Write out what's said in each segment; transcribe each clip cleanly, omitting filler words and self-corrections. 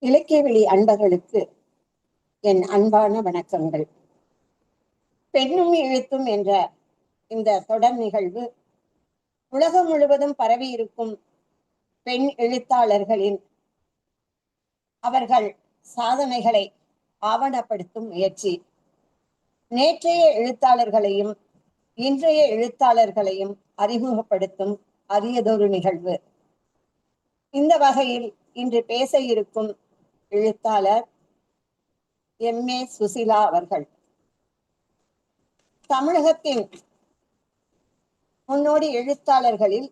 இலக்கிய வெளி அன்பர்களுக்கு என் அன்பான வணக்கங்கள். பெண்ணும் எழுத்தும் என்ற இந்த தொடர் நிகழ்வு உலகம் முழுவதும் பரவி இருக்கும் பெண் எழுத்தாளர்களின் அவர்கள் சாதனைகளை ஆவணப்படுத்தும் முயற்சி. நேற்றைய எழுத்தாளர்களையும் இன்றைய எழுத்தாளர்களையும் அறிமுகப்படுத்தும் அரியதொரு நிகழ்வு. இந்த வகையில் இன்று பேச இருக்கும் எழுத்தாளர் எம்.ஏ. சுசிலா அவர்கள். தமிழகத்தின் முன்னோடி எழுத்தாளர்களில்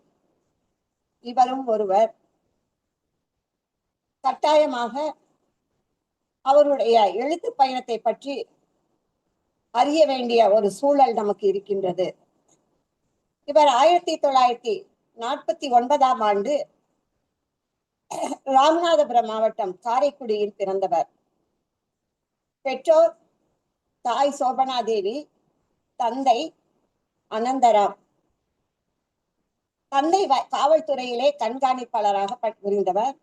இவரும் ஒருவர். கட்டாயமாக அவருடைய எழுத்து பயணத்தை பற்றி அறிய வேண்டிய ஒரு சூழல் நமக்கு இருக்கின்றது. இவர் 1949ஆம் ஆண்டு ராமநாதபுரம் மாவட்டம் காரைக்குடியில் பிறந்தவர். பெற்றோர் தாய் சோபனாதேவி, தந்தை அனந்தராம். தந்தை காவல்துறையிலே கண்காணிப்பாளராக புரிந்தவர்,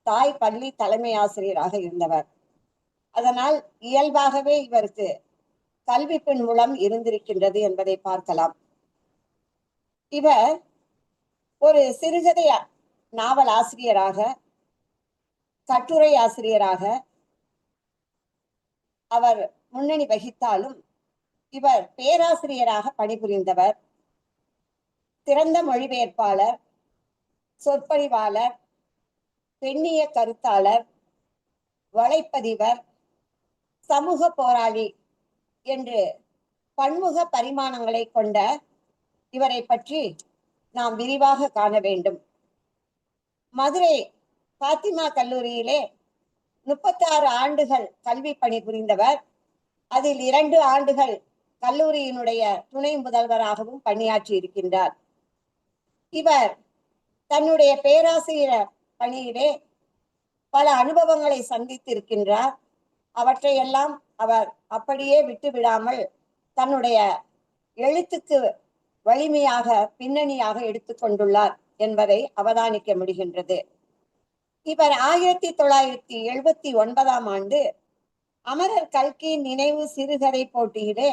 தாய் பள்ளி தலைமை ஆசிரியராக இருந்தவர். அதனால் இயல்பாகவே இவருக்கு கல்வி பின்புலம் இருந்திருக்கின்றது என்பதை பார்க்கலாம். இவர் ஒரு சிறுகதை நாவல் ஆசிரியராக, கட்டுரை ஆசிரியராக அவர் முன்னணி வகித்தாலும் இவர் பேராசிரியராக பணிபுரிந்தவர், திறந்த மொழிபெயர்ப்பாளர், சொற்பொழிவாளர், பெண்ணிய கருத்தாளர், வலைப்பதிவர், சமூக போராளி என்று பன்முக பரிமாணங்களை கொண்ட இவரை பற்றி நாம் விரிவாக காண வேண்டும். மதுரை பாத்திமா கல்லூரியிலே 36 ஆண்டுகள் கல்வி பணிபுரிந்தவர். அதில் 2 ஆண்டுகள் கல்லூரியினுடைய துணை முதல்வராகவும் பணியாற்றி இருக்கின்றார். இவர் தன்னுடைய பேராசிரியர் பணியிலே பல அனுபவங்களை சந்தித்திருக்கின்றார். அவற்றையெல்லாம் அவர் அப்படியே விட்டு விடாமல் தன்னுடைய எழுத்துக்கு வலிமையாக பின்னணியாக எடுத்துக்கொண்டுள்ளார் என்பதை அவதானிக்க முடிகின்றது. இவர் 1979ஆம் ஆண்டு அமரர் கல்கி நினைவு சிறுகதை போட்டியிலே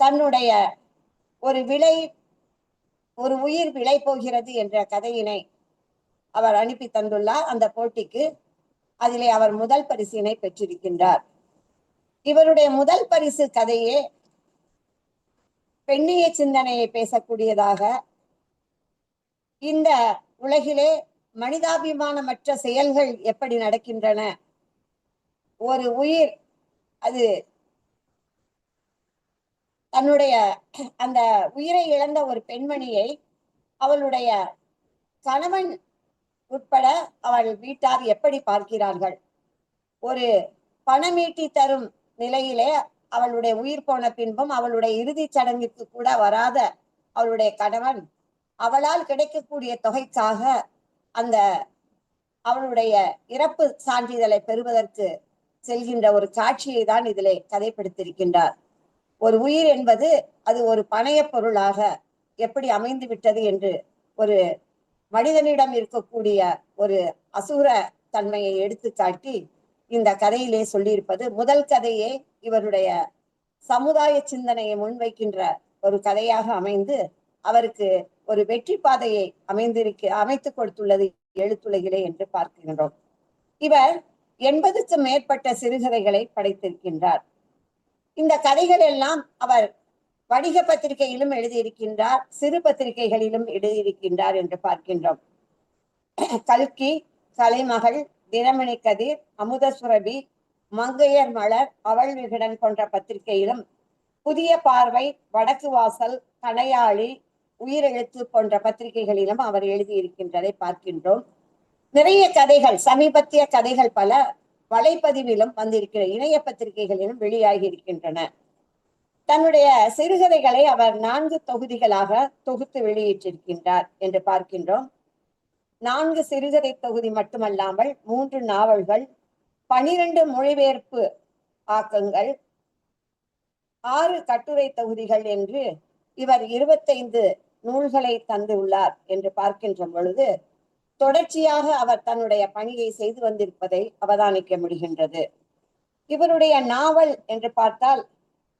தன்னுடைய ஒரு உயிர் விலை போகிறது என்ற கதையினை அவர் அனுப்பி தந்துள்ளார் அந்த போட்டிக்கு. அதிலே அவர் முதல் பரிசினை பெற்றிருக்கின்றார். இவருடைய முதல் பரிசு கதையே பெண்ணிய சிந்தனையை பேசக்கூடியதாக, இந்த உலகிலே மனிதாபிமானமற்ற செயல்கள் எப்படி நடக்கின்றன, ஒரு உயிர் அது தன்னுடைய அந்த உயிரை இழந்த ஒரு பெண்மணியை அவளுடைய கணவன் உட்பட அவள் வீட்டார் எப்படி பார்க்கிறார்கள், ஒரு பணமீட்டி தரும் நிலையிலே அவளுடைய உயிர் போன பின்பும் அவளுடைய இறுதி சடங்கிற்கு கூட வராத அவளுடைய கணவன் அவளால் கிடைக்கக்கூடிய தொகைக்காக அந்த அவளுடைய இறப்பு சான்றிதழை பெறுவதற்கு செல்கின்ற ஒரு காட்சியை தான் இதிலே கதைப்படுத்தியிருக்கின்றார். ஒரு உயிர் என்பது அது ஒரு பணைய பொருளாக எப்படி அமைந்து விட்டது என்று ஒரு மனிதனிடம் இருக்கக்கூடிய ஒரு அசூர தன்மையை எடுத்து காட்டி இந்த கதையிலே சொல்லியிருப்பது. முதல் கதையே இவருடைய சமுதாய சிந்தனையை முன்வைக்கின்ற ஒரு கதையாக அமைந்து அவருக்கு ஒரு வெற்றி பாதையை அமைத்து கொடுத்துள்ளது எழுத்துலகிலே என்று பார்க்கின்றோம். இவர் 80க்கும் மேற்பட்ட சிறுகதைகளை படைத்திருக்கின்றார். இந்த கதைகள் எல்லாம் அவர் வணிக பத்திரிகையிலும் எழுதியிருக்கின்றார், சிறு பத்திரிகைகளிலும் எழுதியிருக்கின்றார் என்று பார்க்கின்றோம். கல்கி, கலைமகள், தினமணி கதிர், அமுதசுரபி, மங்கையர் மலர், அவள் விகடன் போன்ற பத்திரிகையிலும், புதிய பார்வை, வடக்கு வாசல், கணையாளி, உயிரெழுத்து போன்ற பத்திரிகைகளிலும் அவர் எழுதியிருக்கின்றதை பார்க்கின்றோம். நிறைய கதைகள், சமீபத்திய கதைகள் பல வலைப்பதிவிலும் வந்திருக்கிற இணைய பத்திரிகைகளிலும் வெளியாகி இருக்கின்றன. தன்னுடைய சிறுகதைகளை அவர் 4 தொகுதிகளாக தொகுத்து வெளியிட்டிருக்கின்றார் என்று பார்க்கின்றோம். 4 சிறுகதை தொகுதி மட்டுமல்லாமல் 3 நாவல்கள், 12 மொழிபெயர்ப்பு ஆக்கங்கள், 6 கட்டுரை தொகுதிகள் என்று இவர் 25 நூல்களை தந்துள்ளார் என்று பார்க்கின்ற பொழுது தொடர்ச்சியாக அவர் தன்னுடைய பணியை செய்து வந்திருப்பதை அவதானிக்க முடிகின்றது. இவருடைய நாவல் என்று பார்த்தால்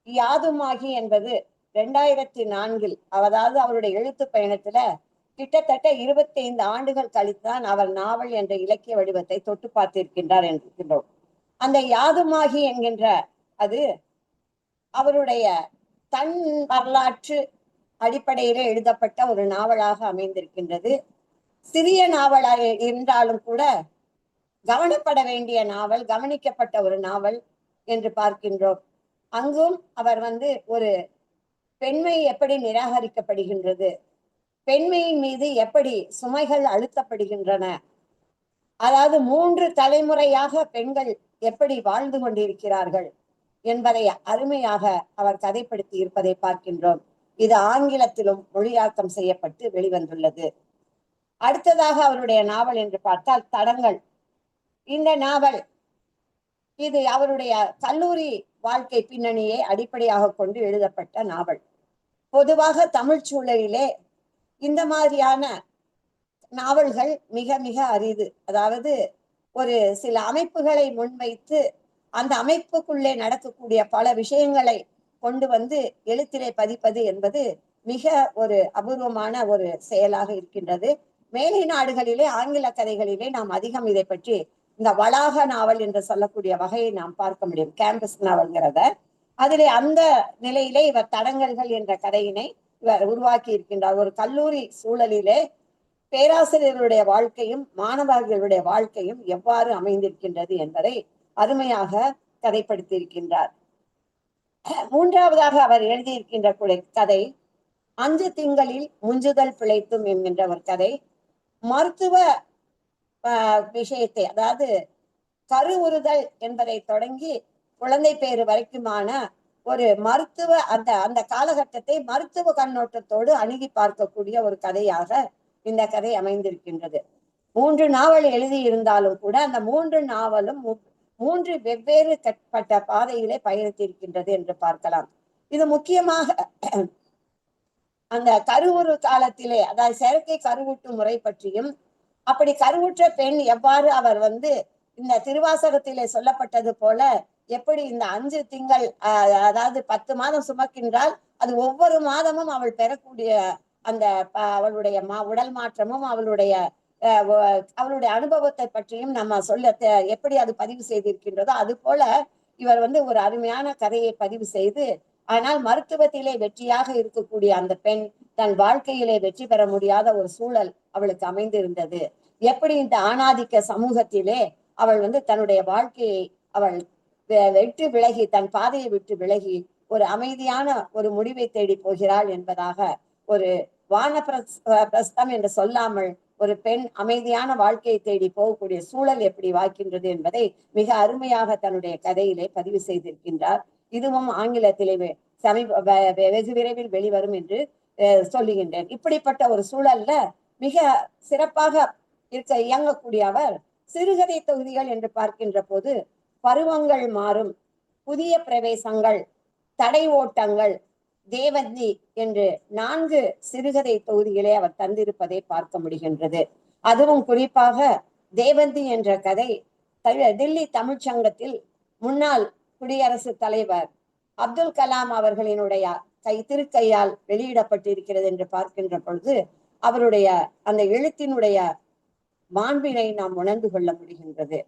யாதுமாகி என்பது 2004 அதாவது அவருடைய எழுத்து பயணத்துல கிட்டத்தட்ட 25 ஆண்டுகள் கழித்தான் அவர் நாவல் என்ற இலக்கிய வடிவத்தை தொட்டு பார்த்திருக்கின்றார் என்கின்றோம். அந்த யாதுமாகி என்கின்ற அது அவருடைய தன் வரலாற்று அடிப்படையிலே எழுதப்பட்ட ஒரு நாவலாக அமைந்திருக்கின்றது. சிறிய நாவலாக இருந்தாலும் கூட கவனப்பட வேண்டிய நாவல், கவனிக்கப்பட்ட ஒரு நாவல் என்று பார்க்கின்றோம். அங்கும் அவர் ஒரு பெண்மை எப்படி நிராகரிக்கப்படுகின்றது, பெண்மையின் மீது எப்படி சுமைகள் அழுத்தப்படுகின்றன, அதாவது 3 தலைமுறையாக பெண்கள் எப்படி வாழ்ந்து கொண்டிருக்கிறார்கள் என்பதை அருமையாக அவர் கதைப்படுத்தி இருப்பதை பார்க்கின்றோம். இது ஆங்கிலத்திலும் மொழியாக்கம் செய்யப்பட்டு வெளிவந்துள்ளது. அடுத்ததாக அவருடைய நாவல் என்று பார்த்தால் தடங்கள். இந்த நாவல் இது அவருடைய கல்லூரி வாழ்க்கை பின்னணியை அடிப்படையாக கொண்டு எழுதப்பட்ட நாவல். பொதுவாக தமிழ் சூழலிலே இந்த மாதிரியான நாவல்கள் மிக மிக அரிது. அதாவது ஒரு சில அமைப்புகளை முன்வைத்து அந்த அமைப்புக்குள்ளே நடக்கக்கூடிய பல விஷயங்களை கொண்டு எழுத்திலே பதிப்பது என்பது மிக ஒரு அபூர்வமான ஒரு செயலாக இருக்கின்றது. மேலை நாடுகளிலே ஆங்கில கதைகளிலே நாம் அதிகம் இதை பற்றி இந்த வளாக நாவல் என்று சொல்லக்கூடிய வகையை நாம் பார்க்க முடியும், கேம்பஸ் நாவல்ங்கிறத. அதிலே அந்த நிலையிலே இவர் தடங்கல்கள் என்ற கதையினை இவர் உருவாக்கி இருக்கின்றார். ஒரு கல்லூரி சூழலிலே பேராசிரியர்களுடைய வாழ்க்கையும் மாணவர்களுடைய வாழ்க்கையும் எவ்வாறு அமைந்திருக்கின்றது என்பதை அருமையாக கதைப்படுத்தி இருக்கின்றார். மூன்றாவதாக அவர் எழுதியிருக்கின்ற கதை 5 திங்களில் முஞ்சுதல் பிழைத்தும் என்கின்ற ஒரு கதை. மருத்துவ விஷயத்தை, அதாவது கருவுறுதல் என்பதை தொடங்கி குழந்தை பேறு வரைக்குமான ஒரு மருத்துவ அந்த காலகட்டத்தை மருத்துவ கண்ணோட்டத்தோடு அணுகி பார்க்கக்கூடிய ஒரு கதையாக இந்த கதை அமைந்திருக்கின்றது. 3 நாவல் எழுதி இருந்தாலும் கூட அந்த 3 நாவலும் 3 வெவ்வேறு கட்டப்பட்ட பாதையிலே பயணித்திருக்கின்றது என்று பார்க்கலாம். இது முக்கியமாக அந்த கருவுறு காலத்திலே, அதாவது செயற்கை கருவூட்டு முறை பற்றியும், அப்படி கருவுற்ற பெண் எவ்வாறு அவர் இந்த திருவாசகத்திலே சொல்லப்பட்டது போல எப்படி இந்த 5 திங்கள், அதாவது 10 மாதம் சுமக்கின்றால் அது ஒவ்வொரு மாதமும் அவள் பெறக்கூடிய அந்த அவளுடைய உடல் மாற்றமும் அவளுடைய அனுபவத்தை பற்றியும் நம்ம எப்படி அது பதிவு செய்திருக்கின்றதோ அது போல இவர் ஒரு அருமையான கதையை பதிவு செய்து, ஆனால் மருத்துவத்திலே வெற்றியாக இருக்கக்கூடிய அந்த பெண் தன் வாழ்க்கையிலே வெற்றி பெற முடியாத ஒரு சூழல் அவளுக்கு அமைந்திருந்தது. எப்படி இந்த ஆணாதிக்க சமூகத்திலே அவள் தன்னுடைய வாழ்க்கையை அவள் விட்டு விலகி, தன் பாதையை விட்டு விலகி ஒரு அமைதியான ஒரு முடிவை தேடி போகிறாள் என்பதாக, ஒரு வானப்பிரஸ்தம் என்று சொல்லாமல் ஒரு பெண் அமைதியான வாழ்க்கையை தேடி போகக்கூடிய சூழல் எப்படி வாய்க்கின்றது என்பதை மிக அருமையாக தன்னுடைய கதையிலே பதிவு செய்திருக்கின்றார். இதுவும் ஆங்கிலத்திலே வெகு விரைவில் வெளிவரும் என்று சொல்லுகின்றேன். இப்படிப்பட்ட ஒரு சூழல்ல மிக சிறப்பாக இயங்கக்கூடிய அவர் சிறுகதை தொகுதிகள் என்று பார்க்கின்ற போது பருவங்கள் மாறும், புதிய பிரவேசங்கள், தடை ஓட்டங்கள், தேவந்தி என்று 4 சிறுகதை தொகுதிகளை அவர் தந்திருப்பதை பார்க்க முடிகின்றது. அதுவும் குறிப்பாக தேவந்தி என்ற கதை தில்லி தமிழ்ச்சங்கத்தில் முன்னாள் குடியரசுத் தலைவர் அப்துல் கலாம் அவர்களினுடைய திருக்கையால் வெளியிடப்பட்டிருக்கிறது என்று பார்க்கின்ற பொழுது அவருடைய அந்த எழுத்தினுடைய மாண்பினை நாம் உணர்ந்து கொள்ள முடிகின்றது.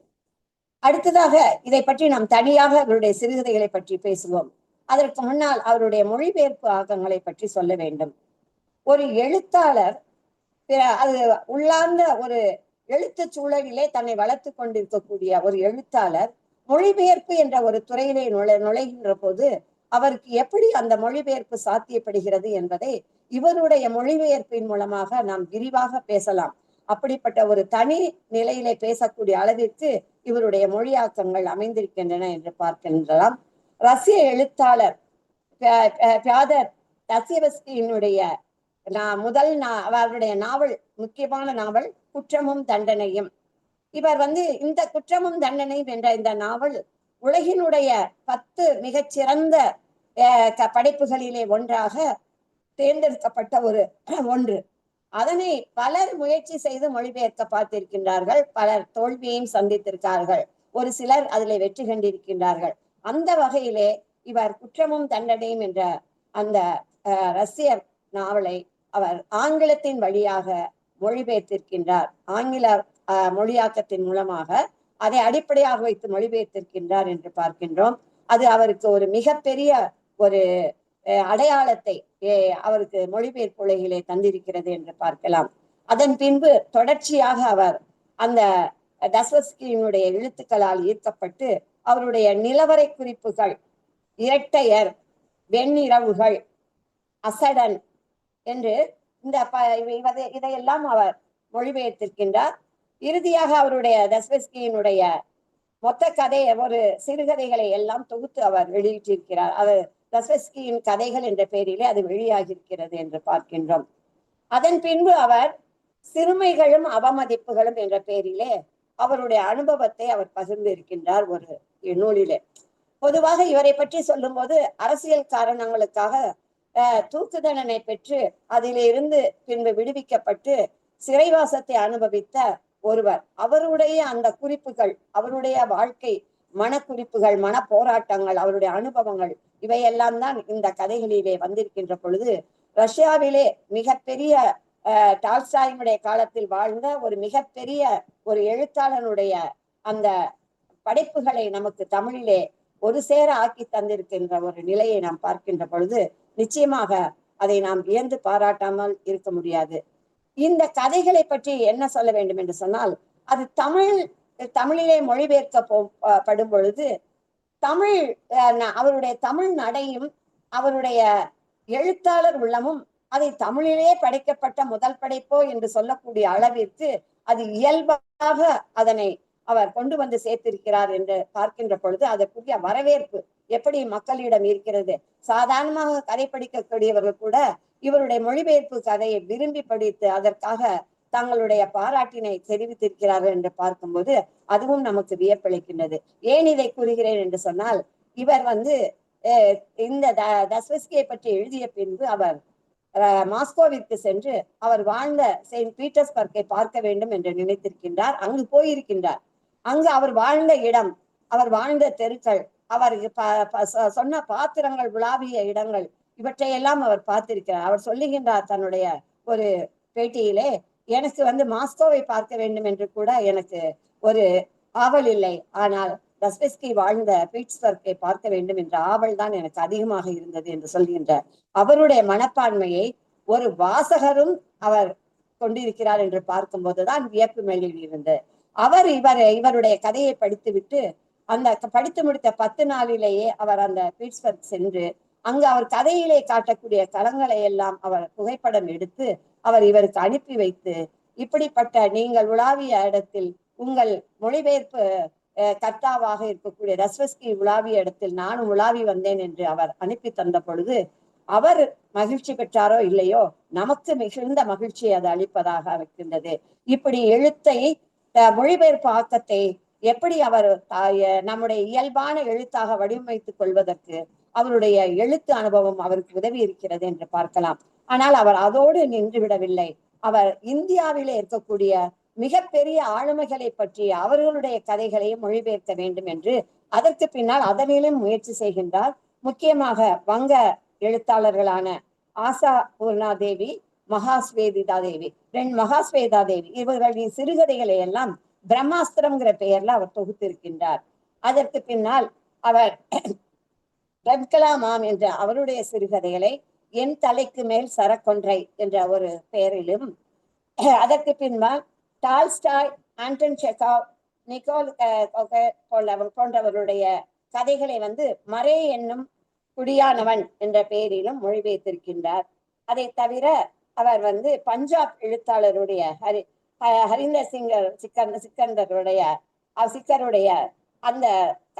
அடுத்ததாக இதை பற்றி நாம் தனியாக அவருடைய சிறுகதைகளை பற்றி பேசுவோம். அதற்கு முன்னால் அவருடைய மொழிபெயர்ப்பு ஆக்கங்களை பற்றி சொல்ல வேண்டும். ஒரு எழுத்தாளர் அது உள்ளார்ந்த ஒரு எழுத்து சூழலிலே தன்னை வளர்த்து கொண்டிருக்கக்கூடிய ஒரு எழுத்தாளர் மொழிபெயர்ப்பு என்ற ஒரு துறையிலே நுழைகின்ற போது அவருக்கு எப்படி அந்த மொழிபெயர்ப்பு சாத்தியப்படுகிறது என்பதை இவருடைய மொழிபெயர்ப்பின் மூலமாக நாம் விரிவாக பேசலாம். அப்படிப்பட்ட ஒரு தனி நிலையிலே பேசக்கூடிய அளவிற்கு இவருடைய மொழியாக்கங்கள் அமைந்திருக்கின்றன என்று பார்க்கின்றலாம். ரஷ்ய எழுத்தாளர் பியாதர் தஸ்யவஸ்கியினுடைய அவருடைய நாவல், முக்கியமான நாவல் குற்றமும் தண்டனையும். இவர் இந்த குற்றமும் தண்டனையும் என்ற இந்த நாவல் உலகினுடைய 10 மிகச்சிறந்த படைப்புகளிலே ஒன்றாக தேர்ந்தெடுக்கப்பட்ட ஒன்று. அதனை பலர் முயற்சி செய்து மொழிபெயர்க்க பார்த்திருக்கின்றார்கள், பலர் தோல்வியையும் சந்தித்திருக்கிறார்கள், ஒரு சிலர் அதில் வெற்றி கண்டிருக்கின்றார்கள். அந்த வகையிலே இவர் குற்றமும் தண்டனையும் என்ற அந்த ரஷ்ய நாவலை அவர் ஆங்கிலத்தின் வழியாக மொழிபெயர்த்திருக்கின்றார். ஆங்கில மொழியாக்கத்தின் மூலமாக அதை அடிப்படையாக வைத்து மொழிபெயர்த்திருக்கின்றார் என்று பார்க்கின்றோம். அது அவருக்கு ஒரு மிகப்பெரிய ஒரு அடையாளத்தை அவருக்கு மொழிபெயர்ப்பு உலகிலே தந்திருக்கிறது என்று பார்க்கலாம். அதன் பின்பு தொடர்ச்சியாக அவர் அந்த தஸ்வஸ்கியினுடைய எழுத்துக்களால் ஈர்க்கப்பட்டு அவருடைய நிலவரை குறிப்புகள், இரட்டையர், வெண்ணிரவுகள், அசடன் என்று இந்த இதையெல்லாம் அவர் மொழிபெயர்த்திருக்கின்றார். இறுதியாக அவருடைய தஸ்வஸ்கியினுடைய மொத்த கதை, ஒரு சிறுகதைகளை எல்லாம் தொகுத்து அவர் வெளியிட்டிருக்கிறார். அவர் தஸ்வஸ்கியின் கதைகள் என்ற பெயரிலே அது வெளியாகியிருக்கிறது என்று பார்க்கின்றோம். அதன் பின்பு அவர் சிறுமைகளும் அவமதிப்புகளும் என்ற பெயரிலே அவருடைய அனுபவத்தை அவர் பகிர்ந்து இருக்கின்றார் ஒரு நூலிலே. பொதுவாக இவரை பற்றி சொல்லும் போது அரசியல் காரணங்களுக்காக தூக்கு தண்டனை பெற்று அதிலிருந்து பின்பு விடுவிக்கப்பட்டு சிறைவாசத்தை அனுபவித்த ஒருவர். அவருடைய அந்த குறிப்புகள், அவருடைய வாழ்க்கை மனக்குறிப்புகள், மன போராட்டங்கள், அவருடைய அனுபவங்கள் இவையெல்லாம் தான் இந்த கதைகளிலே வந்திருக்கின்ற பொழுது ரஷ்யாவிலே மிகப்பெரிய டால்ஸ்டாயினுடைய காலத்தில் வாழ்ந்த ஒரு மிகப்பெரிய ஒரு எழுத்தாளனுடைய அந்த படைப்புகளை நமக்கு தமிழிலே ஒரு சேர ஆக்கி தந்திருக்கின்ற ஒரு நிலையை நாம் பார்க்கின்ற பொழுது நிச்சயமாக அதை நாம் வியந்து பாராட்டாமல் இருக்க முடியாது. இந்த கதைகளை பற்றி என்ன சொல்ல வேண்டும் என்று சொன்னால், அது தமிழிலே மொழிபெயர்க்கப்படும் பொழுது தமிழ் அவருடைய தமிழ் நடையும் அவருடைய எழுத்தாளர் உள்ளமும் அதை தமிழிலே படைக்கப்பட்ட முதல் படைப்போ என்று சொல்லக்கூடிய அளவிற்கு அது இயல்பாக அதனை அவர் கொண்டு வந்து சேர்த்திருக்கிறார் என்று பார்க்கின்ற பொழுது அதற்குரிய வரவேற்பு எப்படி மக்களிடம் இருக்கிறது. சாதாரணமாக கதை படிக்கக்கூடியவர்கள் கூட இவருடைய மொழிபெயர்ப்பு கதையை விரும்பி படித்து அதற்காக தங்களுடைய பாராட்டினை தெரிவித்திருக்கிறார்கள் என்று பார்க்கும்போது அதுவும் நமக்கு வியப்பளிக்கின்றது. ஏன் இதை கூறுகிறேன் என்று சொன்னால், இவர் இந்த தஸ்வஸ்கியை பற்றி எழுதிய பின்பு அவர் மாஸ்கோவிற்கு சென்று அவர் வாழ்ந்த செயின்ட் பீட்டர்ஸ்பர்க்கை பார்க்க வேண்டும் என்று நினைத்திருக்கின்றார். அங்கு போயிருக்கின்றார். அங்கு அவர் வாழ்ந்த இடம், அவர் வாழ்ந்த தெருக்கள், அவர் சொன்ன பாத்திரங்கள், விழாவிய இடங்கள், இவற்றையெல்லாம் அவர் பார்த்திருக்கிறார். அவர் சொல்லுகின்றார் தன்னுடைய ஒரு பேட்டியிலே, எனக்கு மாஸ்கோவை பார்க்க வேண்டும் என்று கூட எனக்கு ஒரு ஆவல் இல்லை, ஆனால் தஸ்வஸ்கி வாழ்ந்த பீட்ஸ்பர்க்கை பார்க்க வேண்டும் என்ற ஆவல் தான் எனக்கு அதிகமாக இருந்தது என்று சொல்கின்றார். அவருடைய மனப்பான்மையை ஒரு வாசகரும் அவர் கொண்டிருக்கிறார் என்று பார்க்கும் போதுதான் வியப்பு மேலில் இருந்தது. இவருடைய கதையை படித்துவிட்டு அந்த படித்து முடித்த 10 நாளிலேயே அவர் அந்த பீட்ஸ்பர்க் சென்று அங்கு அவர் கதையிலே காட்டக்கூடிய களங்களை எல்லாம் அவர் புகைப்படம் எடுத்து அவர் இவருக்கு அனுப்பி வைத்து, இப்படிப்பட்ட நீங்கள் உலாவிய இடத்தில் உங்கள் மொழிபெயர்ப்பு கர்த்தாவாக இருக்கக்கூடிய தஸ்வஸ்கி உலாவிய இடத்தில் நானும் உலாவி வந்தேன் என்று அவர் அனுப்பி தந்த பொழுது அவர் மகிழ்ச்சி பெற்றாரோ இல்லையோ, நமக்கு மிகுந்த மகிழ்ச்சியை அது அளிப்பதாக இருக்கின்றது. இப்படி எழுத்தை மொழிபெயர்ப்பு ஆக்கத்தை எப்படி அவர் நம்முடைய இயல்பான எழுத்தாக வடிவமைத்துக் கொள்வதற்கு அவருடைய எழுத்து அனுபவம் அவருக்கு உதவி இருக்கிறது என்று பார்க்கலாம். ஆனால் அவர் அதோடு நின்று விடவில்லை. அவர் இந்தியாவிலே இருக்கக்கூடிய மிகப்பெரிய ஆளுமைகளை பற்றி அவர்களுடைய கதைகளையும் மொழிபெயர்க்க வேண்டும் என்று அதற்கு பின்னால் அதனிலும் முயற்சி செய்கின்றார். முக்கியமாக வங்க எழுத்தாளர்களான ஆசா பூர்ணா தேவி, மகாஸ்வேதிதா தேவி, மகாஸ்வேதா தேவி இவர்களின் சிறுகதைகளை எல்லாம் பிரம்மாஸ்திரம்ங்கிற பெயர்ல அவர் தொகுத்திருக்கின்றார். அதற்கு பின்னால் அவர் மாம் என்ற அவருடைய சிறுகதைகளை என் தலைக்கு மேல் சரக்கொன்றை என்ற ஒரு பெயரிலும், அதற்கு பின்னால் டால்ஸ்டாய், ஆண்டன் செக்காவ், நிக்கோல் போன்றவருடைய கதைகளை மரே என்னும் குடியானவன் என்ற பெயரிலும் மொழிபெயர்த்திருக்கின்றார். அதை தவிர அவர் பஞ்சாப் எழுத்தாளருடைய ஹரிந்தர் சிக்கருடைய அந்த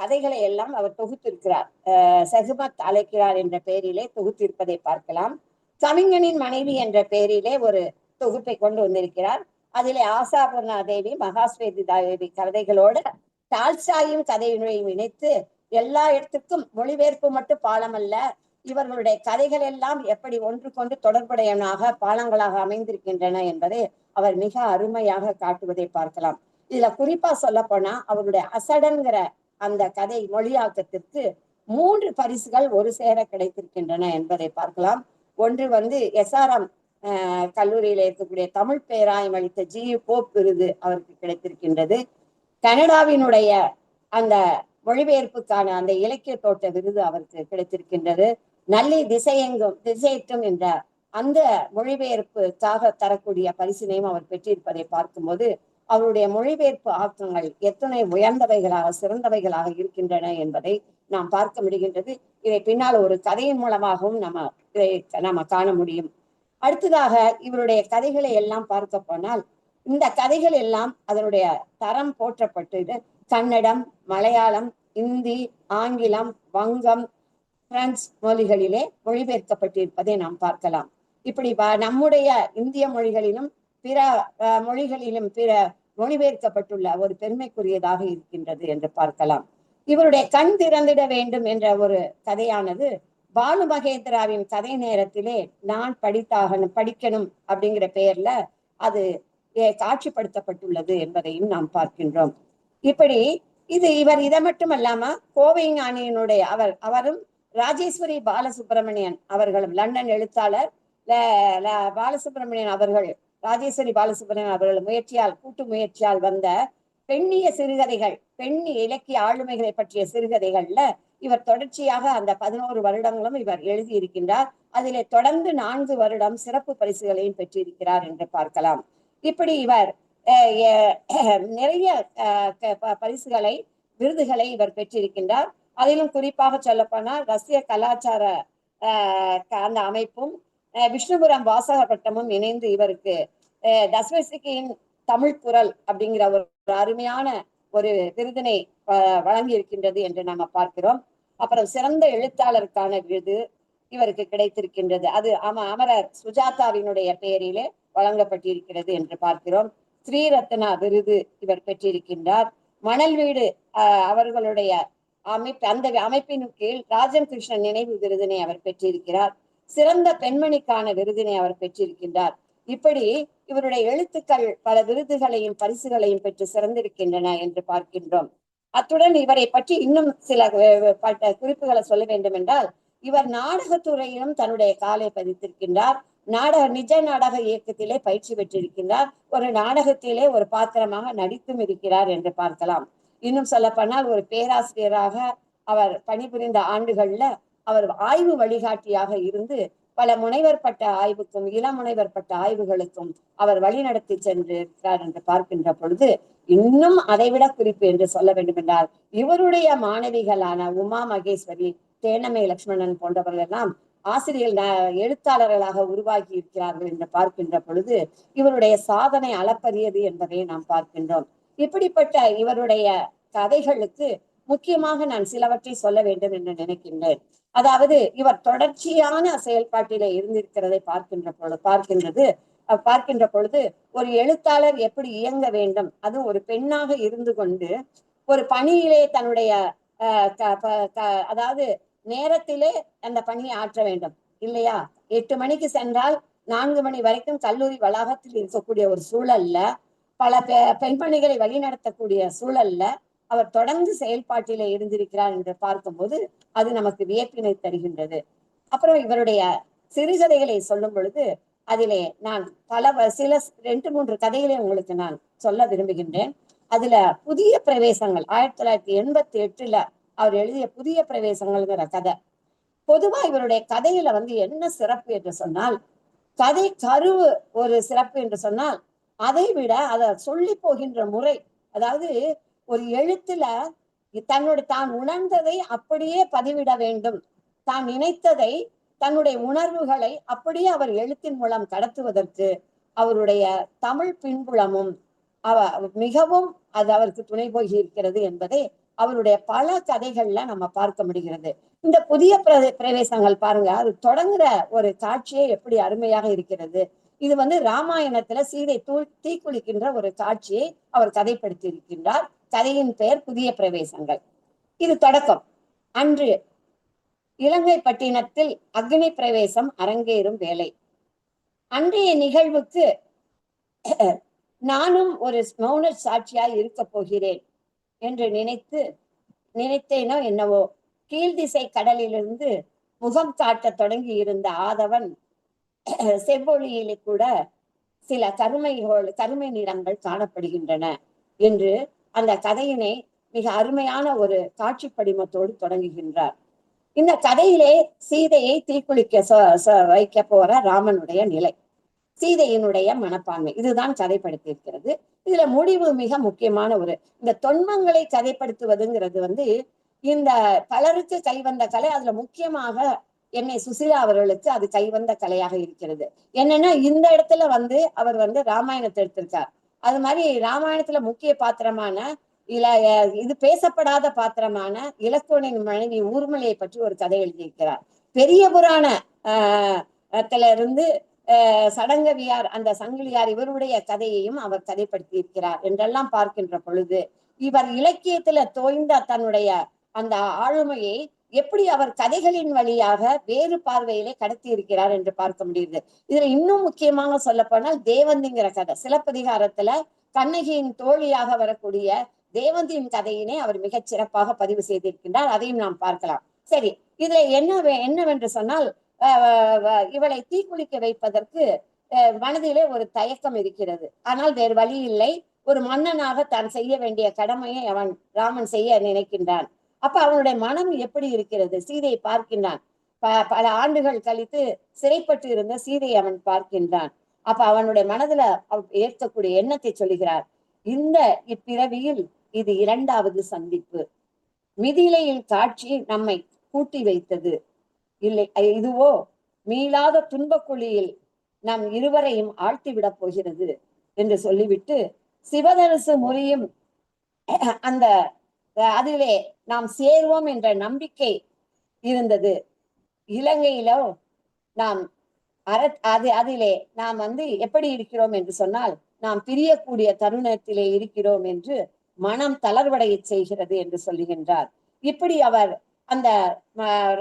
கதைகளை எல்லாம் அவர் தொகுத்திருக்கிறார். சகுமத் அழைக்கிறார் என்ற பெயரிலே தொகுத்திருப்பதை பார்க்கலாம். கவிஞனின் மனைவி என்ற பெயரிலே ஒரு தொகுப்பை கொண்டு வந்திருக்கிறார். அதிலே ஆசாபூர்ணா தேவி, மகாஸ்வேதிதா தேவி கதைகளோட டால்ஸ்டாயும் கதையினையும் இணைத்து எல்லா இடத்துக்கும் மொழிபெயர்ப்பு மட்டும் பாலம் அல்ல, இவர்களுடைய கதைகள் எல்லாம் எப்படி ஒன்றுக்கொன்று தொடர்புடையவனாக பாலங்களாக அமைந்திருக்கின்றன என்பதை அவர் மிக அருமையாக காட்டுவதை பார்க்கலாம். இதுல குறிப்பா சொல்ல போனா அவருடைய அசடன்கிற அந்த கதை மொழியாக்கத்திற்கு 3 பரிசுகள் ஒரு சேர கிடைத்திருக்கின்றன என்பதை பார்க்கலாம். ஒன்று SRM கல்லூரியில இருக்கக்கூடிய தமிழ் பேராயம் அளித்த GU போப் விருது அவருக்கு கிடைத்திருக்கின்றது. கனடாவினுடைய அந்த மொழிபெயர்ப்புக்கான அந்த இலக்கிய தோட்ட விருது அவருக்கு கிடைத்திருக்கின்றது. நல்லி திசையெட்டும் என்ற அந்த மொழிபெயர்ப்புக்காக தரக்கூடிய பரிசினையும் அவர் பெற்றிருப்பதை பார்க்கும்போது அவருடைய மொழிபெயர்ப்பு ஆக்கங்கள் எத்தனை உயர்ந்தவைகளாக சிறந்தவைகளாக இருக்கின்றன என்பதை நாம் பார்க்க முடிகின்றது. இதை பின்னால் ஒரு கதையின் மூலமாகவும் நம்ம காண முடியும். அடுத்ததாக இவருடைய கதைகளை எல்லாம் பார்க்க போனால் இந்த கதைகள் எல்லாம் அதனுடைய தரம் போற்றப்பட்டு கன்னடம், மலையாளம், இந்தி, ஆங்கிலம், வங்கம், பிரெஞ்சு மொழிகளிலே மொழிபெயர்க்கப்பட்டிருப்பதை நாம் பார்க்கலாம். இப்படி நம்முடைய இந்திய மொழிகளிலும் பிற மொழிகளிலும் பிற மொழிபெயர்க்கப்பட்டுள்ள ஒரு பெருமைக்குரியதாக இருக்கின்றது என்று பார்க்கலாம். இவருடைய கண் திறந்திட வேண்டும் என்ற ஒரு கதையானது பாலு மகேந்திராவின் கதை நேரத்திலே நான் படிக்கணும் அப்படிங்கிற பெயர்ல அது காட்சிப்படுத்தப்பட்டுள்ளது என்பதையும் நாம் பார்க்கின்றோம். இப்படி இவர் இதை மட்டும் அல்லாம கோவை ஞானியினுடைய அவரும் ராஜேஸ்வரி பாலசுப்ரமணியன் அவர்களும் லண்டன் எழுத்தாளர் பாலசுப்ரமணியன் அவர்கள் ராஜேஸ்வரி பாலசுப்ரமணியன் அவர்கள் கூட்டு முயற்சியால் வந்த பெண்ணிய சிறுகதைகள், பெண் இலக்கிய ஆளுமைகளை பற்றிய சிறுகதைகள்ல இவர் தொடர்ச்சியாக அந்த 11 வருடங்களும் இவர் எழுதியிருக்கின்றார். அதிலே தொடர்ந்து 4 வருடம் சிறப்பு பரிசுகளையும் பெற்றிருக்கிறார் என்று பார்க்கலாம். இப்படி இவர் நிறைய பரிசுகளை விருதுகளை இவர் பெற்றிருக்கின்றார். அதிலும் குறிப்பாக சொல்லப்போனால் ரஷ்ய கலாச்சார அந்த அமைப்பும் விஷ்ணுபுரம் வாசக பட்டமும் இணைந்து இவருக்கு தஸ்வஸ்கியின் தமிழ் குரல் அப்படிங்கிற ஒரு அருமையான ஒரு விருதினை வழங்கி இருக்கின்றது என்று நாம பார்க்கிறோம். அப்புறம் சிறந்த எழுத்தாளருக்கான விருது இவருக்கு கிடைத்திருக்கின்றது. அது அமரர் சுஜாதாவினுடைய பெயரிலே வழங்கப்பட்டிருக்கிறது என்று பார்க்கிறோம். ஸ்ரீரத்னா விருது இவர் பெற்றிருக்கின்றார். மணல் வீடு அவர்களுடைய அந்த அமைப்பின் கீழ் ராஜன் கிருஷ்ணன் நினைவு விருதினை அவர் பெற்றிருக்கிறார். சிறந்த பெண்மணிக்கான விருதினை அவர் பெற்றிருக்கின்றார். இப்படி இவருடைய எழுத்துக்கள் பல விருதுகளையும் பரிசுகளையும் பெற்று சிறந்திருக்கின்றன என்று பார்க்கின்றோம். அத்துடன் இவரை பற்றி இன்னும் சில குறிப்புகளை சொல்ல வேண்டும் என்றால் இவர் நாடகத்துறையிலும் தன்னுடைய காலை பதித்திருக்கின்றார். நிஜ நாடக இயக்கத்திலே பயிற்சி பெற்றிருக்கின்றார். ஒரு நாடகத்திலே ஒரு பாத்திரமாக நடித்தும் இருக்கிறார் என்று பார்க்கலாம். இன்னும் சொல்லப்போனால் ஒரு பேராசிரியராக அவர் பணிபுரிந்த ஆண்டுகள்ல அவர் ஆய்வு வழிகாட்டியாக இருந்து பல முனைவர் பட்ட ஆய்வுக்கும் இளமுனைவர் பட்ட ஆய்வுகளுக்கும் அவர் வழிநடத்தி சென்றிருக்கிறார் என்று பார்க்கின்ற பொழுது இன்னும் அதைவிட குறிப்பு என்று சொல்ல வேண்டும் என்றால் இவருடைய மாணவிகளான உமா மகேஸ்வரி, தேனமை லட்சுமணன் போன்றவர்கள் எல்லாம் ஆசிரியர் எழுத்தாளர்களாக உருவாகி இருக்கிறார்கள் என்று பார்க்கின்ற பொழுது இவருடைய சாதனை அளப்பரியது என்பதை நாம் பார்க்கின்றோம். இப்படிப்பட்ட இவருடைய கதைகளுக்கு முக்கியமாக நான் சிலவற்றை சொல்ல வேண்டும் என்று நினைக்கின்றேன். அதாவது இவர் தொடர்ச்சியான செயல்பாட்டிலே இருந்திருக்கிறதை பார்க்கின்ற பொழுது ஒரு எழுத்தாளர் எப்படி இயங்க வேண்டும், அதுவும் ஒரு பெண்ணாக இருந்து கொண்டு ஒரு பணியிலே தன்னுடைய அதாவது நேரத்திலே அந்த பணியை ஆற்ற வேண்டும் இல்லையா? 8 மணிக்கு சென்றால் 4 மணி வரைக்கும் கல்லூரி வளாகத்தில் இருக்கக்கூடிய ஒரு சூழல்ல பல பெண்மணிகளை வழிநடத்தக்கூடிய சூழல்ல அவர் தொடர்ந்து செயல்பாட்டிலே இருந்திருக்கிறார் என்று பார்க்கும்போது அது நமக்கு வியப்பினை தருகின்றது. அப்புறம் இவருடைய சிறுகதைகளை சொல்லும் பொழுது அதிலே நான் சில 2-3 கதைகளை உங்களுக்கு நான் சொல்ல விரும்புகின்றேன். அதுல புதிய பிரவேசங்கள் 1988 அவர் எழுதிய புதிய பிரவேசங்கள்ங்கிற கதை. பொதுவா இவருடைய கதையில என்ன சிறப்பு என்று சொன்னால் கதை கருவு ஒரு சிறப்பு என்று சொன்னால் அதை விட அதை சொல்லி போகின்ற முறை, அதாவது ஒரு எழுத்துல தான் உணர்ந்ததை அப்படியே பதிவிட வேண்டும், தான் நினைத்ததை தன்னுடைய உணர்வுகளை அப்படியே அவர் எழுத்தின் மூலம் கடத்துவதற்கு அவருடைய தமிழ் பின்புலமும் மிகவும் அது அவருக்கு துணை போகி இருக்கிறது என்பதை அவருடைய பல கதைகள்ல நம்ம பார்க்க முடிகிறது. இந்த புதிய பிரவேசங்கள் பாருங்க, அது தொடங்குற ஒரு காட்சியே எப்படி அருமையாக இருக்கிறது. இது ராமாயணத்துல சீதை தீக்குளிக்கின்ற ஒரு காட்சியை அவர் கதைப்படுத்தி இருக்கின்றார். கதையின் பெயர் புதிய பிரவேசங்கள். இது தொடக்கம். அன்று இலங்கை பட்டினத்தில் அக்னி பிரவேசம் அரங்கேறும் வேலை. அன்றைய நிகழ்வுக்கு நானும் ஒரு மௌன சாட்சியாய் இருக்க போகிறேன் என்று நினைத்தேனோ என்னவோ, கீழ்திசை கடலிலிருந்து முகம் காட்ட தொடங்கி இருந்த ஆதவன் செவ்வொளியிலே கூட சில கருமை நிறங்கள் காணப்படுகின்றன என்று அந்த கதையினை மிக அருமையான ஒரு காட்சி படிமத்தோடு தொடங்குகின்றார். இந்த கதையிலே சீதையை தீக்குளிக்க வைக்க போற ராமனுடைய நிலை, சீதையினுடைய மனப்பான்மை, இதுதான் கதைப்படுத்தியிருக்கிறது. இதுல முடிவு மிக முக்கியமான இந்த தொன்மங்களை கதைப்படுத்துவதுங்கிறது இந்த பலருக்கு கைவந்த கலை. அதுல முக்கியமாக என்னை சுசிலா அவர்களுக்கு அது கைவந்த கலையாக இருக்கிறது. என்னன்னா இந்த இடத்துல அவர் ராமாயணத்தை எடுத்திருக்கார். அது மாதிரி ராமாயணத்துல முக்கிய பாத்திரமான இது பேசப்படாத பாத்திரமான இலக்குவனின் மனைவி ஊர்மலையை பற்றி ஒரு கதை எழுதியிருக்கிறார். பெரிய புராண இருந்து சடங்கவியார், அந்த சங்கிலியார், இவருடைய கதையையும் அவர் கதைப்படுத்தி இருக்கிறார் என்றெல்லாம் பார்க்கின்ற பொழுது, இவர் இலக்கியத்துல தோய்ந்த தன்னுடைய அந்த ஆளுமையை எப்படி அவர் கதைகளின் வழியாக வேறு பார்வையிலே கடத்தி இருக்கிறார் என்று பார்க்க முடியுது. இதுல இன்னும் முக்கியமாக சொல்ல போனால் தேவந்திங்கிற கதை, சிலப்பதிகாரத்துல கண்ணகியின் தோழியாக வரக்கூடிய தேவந்தியின் கதையினை அவர் மிகச் சிறப்பாக பதிவு செய்திருக்கின்றார். அதையும் நாம் பார்க்கலாம். சரி, இதுல என்னவென்று சொன்னால், இவளை தீக்குளிக்க வைப்பதற்கு மனதிலே ஒரு தயக்கம் இருக்கிறது. ஆனால் வேறு வழி இல்லை. ஒரு மன்னனாக தான் செய்ய வேண்டிய கடமையை ராமன் செய்ய நினைக்கின்றான். அப்ப அவனுடைய மனம் எப்படி இருக்கிறது? சீதையை பார்க்கின்றான். பல ஆண்டுகள் கழித்து சிறைப்பட்டு இருந்த சீதையை அவன் பார்க்கின்றான். அப்ப அவனுடைய மனதுல ஏற்கக்கூடிய எண்ணத்தை சொல்லுகிறார். இப்பிறவியில் இது 2வது சந்திப்பு. மிதிலையில் காட்சி நம்மை கூட்டி வைத்தது இல்லை, இதுவோ மீளாத துன்பக்குழியில் நம் இருவரையும் ஆழ்த்திவிடப் போகிறது என்று சொல்லிவிட்டு, சிவதனுசு முறியும் அந்த அதிலே நாம் சேருவோம் என்ற நம்பிக்கை இருந்தது. இலங்கையிலோ நாம் அதிலே நாம் எப்படி இருக்கிறோம் என்று சொன்னால், நாம் பிரியக்கூடிய தருணத்திலே இருக்கிறோம் என்று மனம் தளர்வடைய செய்கிறது என்று சொல்லுகின்றார். இப்படி அவர் அந்த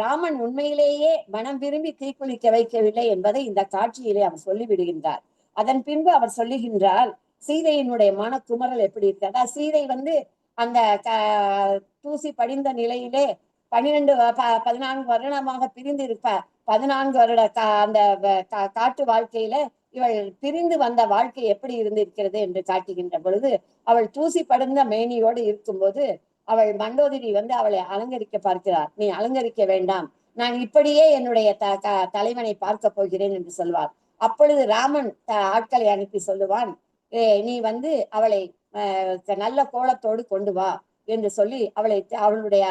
ராமன் உண்மையிலேயே மனம் விரும்பி தீக்குளிக்க வைக்கவில்லை என்பதை இந்த காட்சியிலே அவர் சொல்லிவிடுகின்றார். அதன் பின்பு அவர் சொல்லுகின்றார், சீதையினுடைய மன குமரல் எப்படி இருக்கிறதா. சீதை அந்த தூசி படிந்த நிலையிலே 14 வருடமாக பிரிந்து இருப்ப, 14 வருட அந்த காட்டு வாழ்க்கையில இவள் பிரிந்து வந்த வாழ்க்கை எப்படி இருந்திருக்கிறது என்று காட்டுகின்ற பொழுது, அவள் தூசி படுந்த மேனியோடு இருக்கும்போது அவள் மண்டோதரி அவளை அலங்கரிக்க பார்க்கிறார். நீ அலங்கரிக்க வேண்டாம், நான் இப்படியே என்னுடைய தலைவனை பார்க்க போகிறேன் என்று சொல்வார். அப்பொழுது ராமன் ஆட்களை அனுப்பி சொல்லுவான், நீ அவளை நல்ல கோலத்தோடு கொண்டு வா என்று சொல்லி அவளுடைய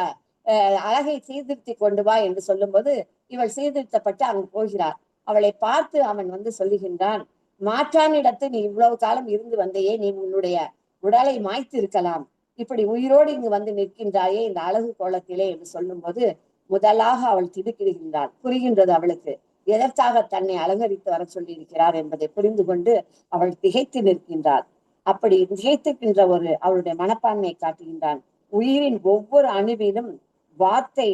அழகை சீர்திருத்தி கொண்டு வா என்று சொல்லும் போது இவள் சீர்திருத்தப்பட்டு அங்கு போகிறார். அவளை பார்த்து அவன் சொல்லுகின்றான், மாற்றானிடத்து நீ இவ்வளவு காலம் இருந்து வந்தையே, நீ உன்னுடைய உடலை மாய்த்து இருக்கலாம், இப்படி உயிரோடு இங்கு நிற்கின்றாயே இந்த அழகு கோலத்திலே என்று சொல்லும் போது முதலாக அவள் திடுக்கிடுகின்றாள். புரிகின்றது அவளுக்கு எதற்காக தன்னை அலங்கரித்து வர சொல்லி இருக்கிறார் என்பதை புரிந்து கொண்டு அவள் திகைத்து நிற்கின்றாள். அப்படி திகைத்துக்கின்ற அவளுடைய மனப்பான்மையை காட்டுகின்றான். உயிரின் ஒவ்வொரு அணுவிலும் வார்த்தை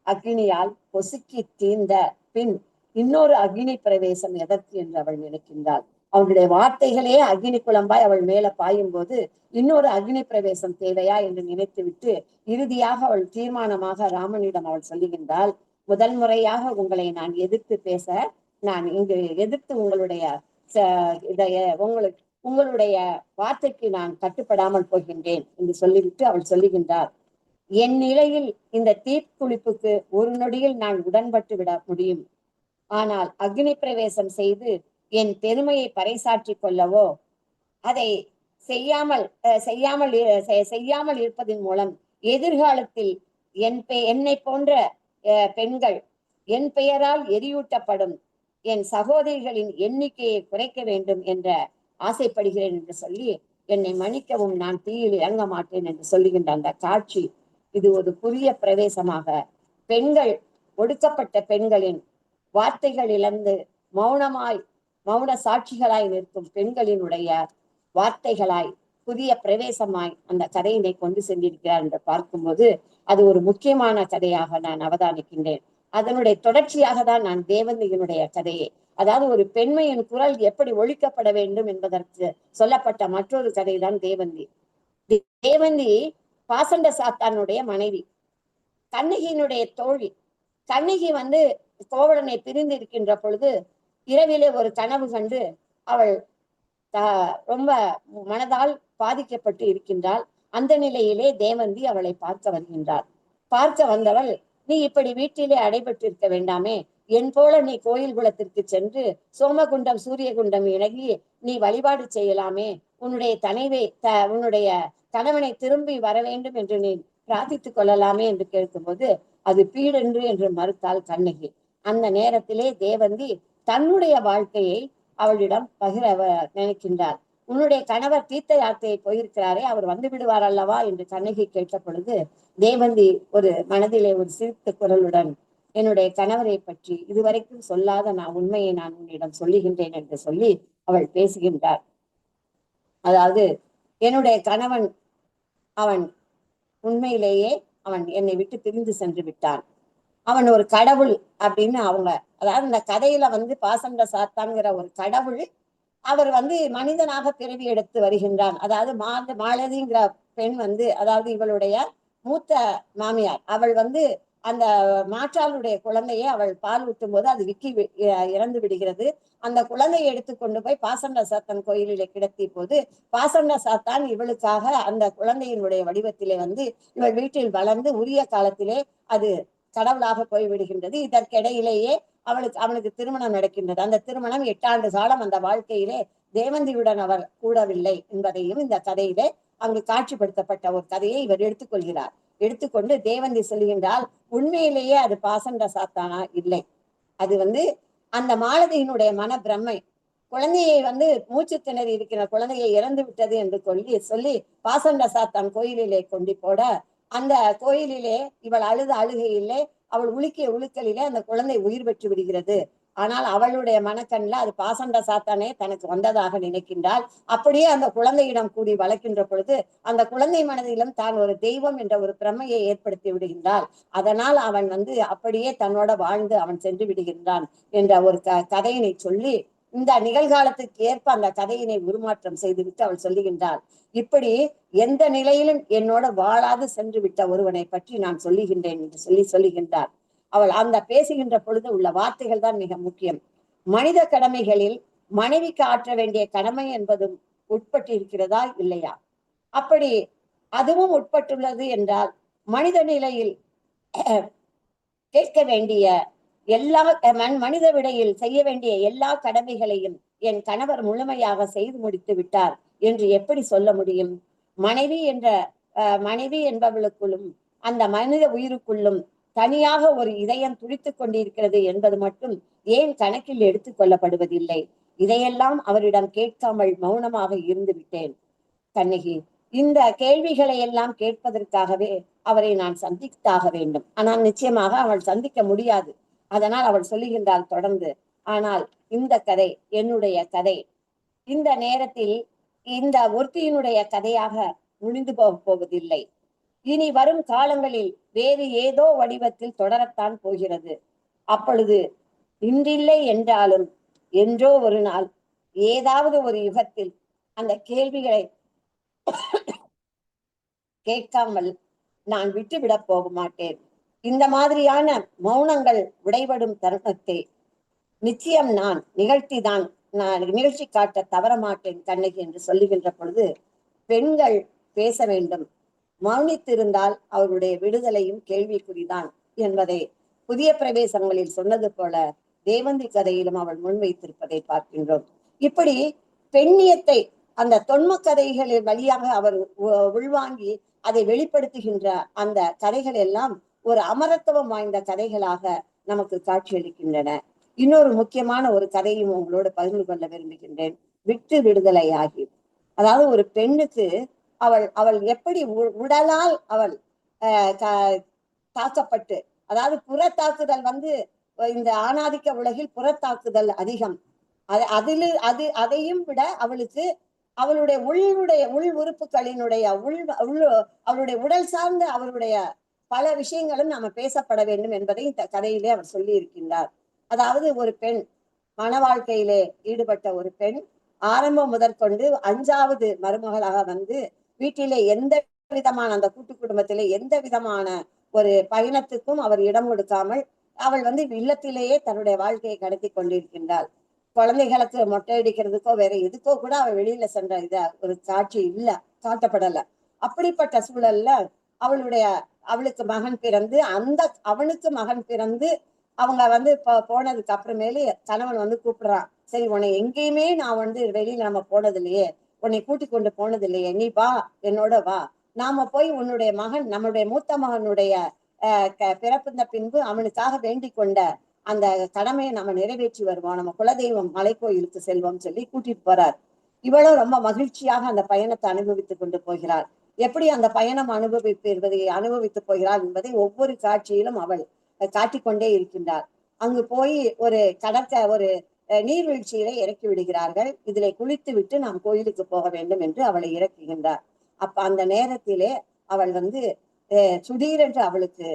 அக்னியால் பொசுக்கி தீர்ந்த பின் இன்னொரு அக்னி பிரவேசம் எதற்கு என்று அவள் நினைக்கின்றாள். அவளுடைய வார்த்தைகளே அக்னி குழம்பாய் அவள் மேல பாயும் போது இன்னொரு அக்னி பிரவேசம் தேவையா என்று நினைத்துவிட்டு இறுதியாக அவள் தீர்மானமாக ராமனிடம் அவள் சொல்லுகின்றாள், முதல் முறையாக உங்களை நான் எதிர்த்து பேச, நான் இங்கு எதிர்த்து உங்களுடைய வார்த்தைக்கு நான் கட்டுப்படாமல் போகின்றேன் என்று சொல்லிவிட்டு அவள் சொல்லுகின்றார், என் நிலையில் இந்த தீக்குளிப்புக்கு ஒரு நொடியில் நான் உடன்பட்டு விட முடியும். ஆனால் அக்னி பிரவேசம் செய்து என் பெருமையை பறைசாற்றிக் கொள்ளவோ, அதை செய்யாமல் இருப்பதன் மூலம் எதிர்காலத்தில் என்னை போன்ற பெண்கள் என் பெயரால் எரியூட்டப்படும் என் சகோதரிகளின் எண்ணிக்கையை குறைக்க வேண்டும் என்ற ஆசைப்படுகிறேன் என்று சொல்லி, என்னை மன்னிக்கவும், நான் தீயில் இறங்க மாட்டேன் என்று சொல்லுகின்ற அந்த காட்சி, இது ஒரு புதிய பிரவேசமாக ஒடுக்கப்பட்ட பெண்களின் வார்த்தைகள் இழந்து மௌன சாட்சிகளாய் நிற்கும் பெண்களினுடைய வார்த்தைகளாய் புதிய பிரவேசமாய் அந்த கதையினை கொண்டு சென்றிருக்கிறார் என்று பார்க்கும்போது அது ஒரு முக்கியமான கதையாக நான் அவதானிக்கின்றேன். அதனுடைய தொடர்ச்சியாக தான் நான் தேவந்தியினுடைய கதையை, அதாவது ஒரு பெண்மையின் குரல் எப்படி ஒழிக்கப்பட வேண்டும் என்பதற்கு சொல்லப்பட்ட மற்றொரு கதை தான் தேவந்தி. தேவந்தி பாசண்ட சாத்தானுடைய மனைவி, கண்ணகியினுடைய தோழி. கண்ணகி கோவலனை பிரிந்து இருக்கின்ற பொழுது இரவிலே ஒரு கனவு கண்டு அவள் ரொம்ப மனதால் பாதிக்கப்பட்டு இருக்கின்றாள். அந்த நிலையிலே தேவந்தி அவளை பார்க்க வருகின்றாள். பார்க்க வந்தவள், நீ இப்படி வீட்டிலே அடைபட்டிருக்க வேண்டாமே, என் போல நீ கோயில் குலத்திற்கு சென்று சோமகுண்டம் சூரியகுண்டம் இணங்கி நீ வழிபாடு செய்யலாமே, உன்னுடைய கணவனை திரும்பி வர வேண்டும் என்று நீ பிரார்த்தித்துக் கொள்ளலாமே என்று கேட்கும்போது அது பீடென்று என்று மறுத்தாள் கண்ணகி. அந்த நேரத்திலே தேவந்தி தன்னுடைய வாழ்க்கையை அவளிடம் பகிர நினைக்கின்றார். உன்னுடைய கணவர் தீர்த்த யாத்திரை போயிருக்கிறாரே, அவர் வந்து விடுவார் அல்லவா என்று கண்ணகி கேட்ட பொழுது தேவந்தி ஒரு மனதிலே ஒரு சிரித்த குரலுடன், என்னுடைய கணவரை பற்றி இதுவரைக்கும் சொல்லாத உண்மையை நான் உன்னிடம் சொல்லுகின்றேன் என்று சொல்லி அவள் பேசுகின்றார். அதாவது என்னுடைய கணவன் அவன் உண்மையிலேயே அவன் என்னை விட்டு பிரிந்து சென்று விட்டான், அவன் ஒரு கடவுள் அப்படின்னு அதாவது இந்த கதையில பாசண்ட சாத்தான்கிற ஒரு கடவுள் அவர் மனிதனாக பிறவி எடுத்து வருகின்றான். அதாவது மாலதிங்கிற பெண் அதாவது இவளுடைய மூத்த மாமியார், அவள் அந்த மாற்றாளுடைய குழந்தையை அவள் பால் ஊட்டும் போது அது விக்கி இறந்து விடுகிறது. அந்த குழந்தையை எடுத்துக்கொண்டு போய் பாசண்ட சாத்தான் கோயிலிலே கிடத்திய போது பாசண்ட சாத்தான் இவளுக்காக அந்த குழந்தையினுடைய வடிவத்திலே இவள் வீட்டில் வளர்ந்து உரிய காலத்திலே அது கடவுளாக போய்விடுகின்றது. இதற்கிடையிலேயே அவனுக்கு திருமணம் நடக்கின்றது. அந்த திருமணம் 8 ஆண்டு காலம் அந்த வாழ்க்கையிலே தேவந்தியுடன் அவர் கூடவில்லை என்பதையும் இந்த கதையிலே அங்கு காட்சிப்படுத்தப்பட்ட ஒரு கதையை இவர் எடுத்துக்கொள்கிறார். எடுத்துக்கொண்டு தேவந்தி சொல்லுகின்றால், உண்மையிலேயே அது பாசண்ட சாத்தானா இல்லை, அது அந்த மாலதியினுடைய மன பிரம்மை. குழந்தையை மூச்சு திணறி இருக்கிற குழந்தையை இறந்து விட்டது என்று சொல்லி பாசண்ட சாத்தான் கோயிலிலே கொண்டு போட, அந்த கோயிலிலே இவள் அழுத அழுகையிலே அவள் உலுக்கிய உழுக்கலிலே அந்த குழந்தை உயிர் பெற்று விடுகிறது. ஆனால் அவளுடைய மனக்கண்ணில் அது பாசண்ட சாத்தானே தனக்கு வந்ததாக நினைக்கின்றாள். அப்படியே அந்த குழந்தையிடம் கூடி வளர்க்கின்ற பொழுது அந்த குழந்தை மனதிலும் தான் ஒரு தெய்வம் என்ற ஒரு பிரமையை ஏற்படுத்தி விடுகின்றாள். அதனால் அவன் அப்படியே தன்னோட வாழ்ந்து அவன் சென்று விடுகின்றான் என்ற ஒரு கதையினை சொல்லி இந்த நிகழ்காலத்துக்கு ஏற்ப அந்த கதையினை உருமாற்றம் செய்துவிட்டு அவள் சொல்லுகின்றாள், இப்படி எந்த நிலையிலும் என்னோட வாழாது சென்று விட்ட ஒருவனை பற்றி நான் சொல்லுகின்றேன் என்று சொல்லுகின்றார். அவள் அந்த பேசுகின்ற பொழுது உள்ள வார்த்தைகள் தான் மிக முக்கியம். மனித கடமைகளில் மனைவிக்கு ஆற்ற வேண்டிய கடமை என்பதும் உட்பட்டு இருக்கிறதா இல்லையா? அப்படி அதுவும் உட்பட்டுள்ளது என்றால் மனித நிலையில் கேட்க வேண்டிய எல்லா மனித விடையில் செய்ய வேண்டிய எல்லா கடமைகளையும் என் கணவர் முழுமையாக செய்து முடித்து விட்டார் என்று எப்படி சொல்ல முடியும்? மனைவி என்பவளுக்குள்ளும் அந்த மனித உயிருக்குள்ளும் தனியாக ஒரு இதயம் துடித்துக் கொண்டிருக்கிறது என்பது மட்டும் ஏன் கணக்கில் எடுத்துக் கொள்ளப்படுவதில்லை? இதையெல்லாம் அவரிடம் கேட்காமல் மௌனமாக இருந்து விட்டேன் கண்ணகி. இந்த கேள்விகளை எல்லாம் கேட்பதற்காகவே அவரை நான் சந்தித்தாக வேண்டும். ஆனால் நிச்சயமாக அவள் சந்திக்க முடியாது. அதனால் அவள் சொல்லுகின்றாள் தொடர்ந்து, ஆனால் இந்த கதை என்னுடைய கதை இந்த நேரத்தில் இந்த ஒருத்தியினுடைய கதையாக முடிந்து போவதில்லை. இனி வரும் காலங்களில் வேறு ஏதோ வடிவத்தில் தொடரத்தான் போகிறது. அப்பொழுது இன்றில்லை என்றாலும் என்றோ ஒரு நாள் ஏதாவது ஒரு யுகத்தில் அந்த கேள்விகளை கேட்காமல் நான் விட்டுவிடப் போக மாட்டேன். இந்த மாதிரியான மௌனங்கள் விடைபடும் தருணத்தை நிச்சயம் நான் நிகழ்ச்சி காட்ட தவற மாட்டேன் கண்ணகி என்று சொல்லுகின்ற பொழுது, பெண்கள் பேச வேண்டும், மௌனித்திருந்தால் அவருடைய விடுதலையும் கேள்விக்குறிதான் என்பதை புதிய பிரவேசங்களில் சொன்னது போல தேவந்தி கதையிலும் அவள் முன்வைத்திருப்பதை பார்க்கின்றோம். இப்படி பெண்ணியத்தை அந்த தொன்ம கதைகளின் வழியாக அவர் உள்வாங்கி அதை வெளிப்படுத்துகின்ற அந்த கதைகள் எல்லாம் ஒரு அமரத்துவம் வாய்ந்த கதைகளாக நமக்கு காட்சியளிக்கின்றன. இன்னொரு முக்கியமான ஒரு கதையும் உங்களோடு பகிர்ந்து கொள்ள விரும்புகின்றேன். விட்டு விடுதலை ஆகி, அதாவது ஒரு பெண்ணுக்கு அவள் எப்படி உடலால் அவள் தாக்கப்பட்டு, அதாவது புறத்தாக்குதல் இந்த ஆணாதிக்க உலகில் புறத்தாக்குதல் அதிகம். அதையும் விட அவளுக்கு அவளுடைய உள் உறுப்புகளினுடைய அவளுடைய உடல் சார்ந்த அவருடைய பல விஷயங்களும் நாம பேசப்பட வேண்டும் என்பதை இந்த கதையிலே அவர் சொல்லி இருக்கின்றார். அதாவது ஒரு பெண், மன வாழ்க்கையிலே ஈடுபட்ட ஒரு பெண் ஆரம்பம் முதற்கொண்டு 5வது மருமகளாக வந்து வீட்டிலே எந்த விதமான, அந்த கூட்டு குடும்பத்திலே எந்த விதமான ஒரு பயணத்துக்கும் அவர் இடம் கொடுக்காமல் அவள் வந்து இல்லத்திலேயே தன்னுடைய வாழ்க்கையை கடத்தி கொண்டிருக்கின்றாள். குழந்தைகளுக்கு மொட்டை அடிக்கிறதுக்கோ வேற எதுக்கோ கூட அவள் வெளியில சென்ற ஒரு காட்சி இல்ல, காட்டப்படல. அப்படிப்பட்ட சூழல்ல அவளுடைய அவளுக்கு மகன் பிறந்து, அந்த அவனுக்கு மகன் பிறந்து அவங்க வந்து போனதுக்கு அப்புறமேலு கணவன் வந்து கூப்பிடுறான். சரி, உன்னை எங்கேயுமே நான் வந்து வெளியில நம்ம போனது இல்லையே, உன்னை கூட்டி கொண்டு போனது இல்லையே, நீ வா, என்னோட வா, நாம போய் உன்னுடைய மகன், நம்முடைய மூத்த மகனுடைய பிறப்பிந்த பின்பு அவனுக்காக வேண்டிக் கொண்ட அந்த கடமையை நம்ம நிறைவேற்றி வருவோம், நம்ம குலதெய்வம் மலைக்கோயிலுக்கு செல்வோம் சொல்லி கூட்டிட்டு போறார். இவளும் ரொம்ப மகிழ்ச்சியாக அந்த பயணத்தை அனுபவித்துக் கொண்டு போகிறாள். எப்படி அந்த பயணம் அனுபவித்து போகிறாள் என்பதை ஒவ்வொரு காட்சியிலும் அவள் காட்டிக்கொண்டே இருக்கின்றார். அங்கு போய் ஒரு நீர்வீழ்ச்சியிலே இறக்கி விடுகிறார்கள். இதிலே குளித்து விட்டு நாம் கோயிலுக்கு போக வேண்டும் என்று அவளை இறக்குகின்றார். அப்ப அந்த நேரத்திலே அவள் வந்து சுடீரென்று அவளுக்கு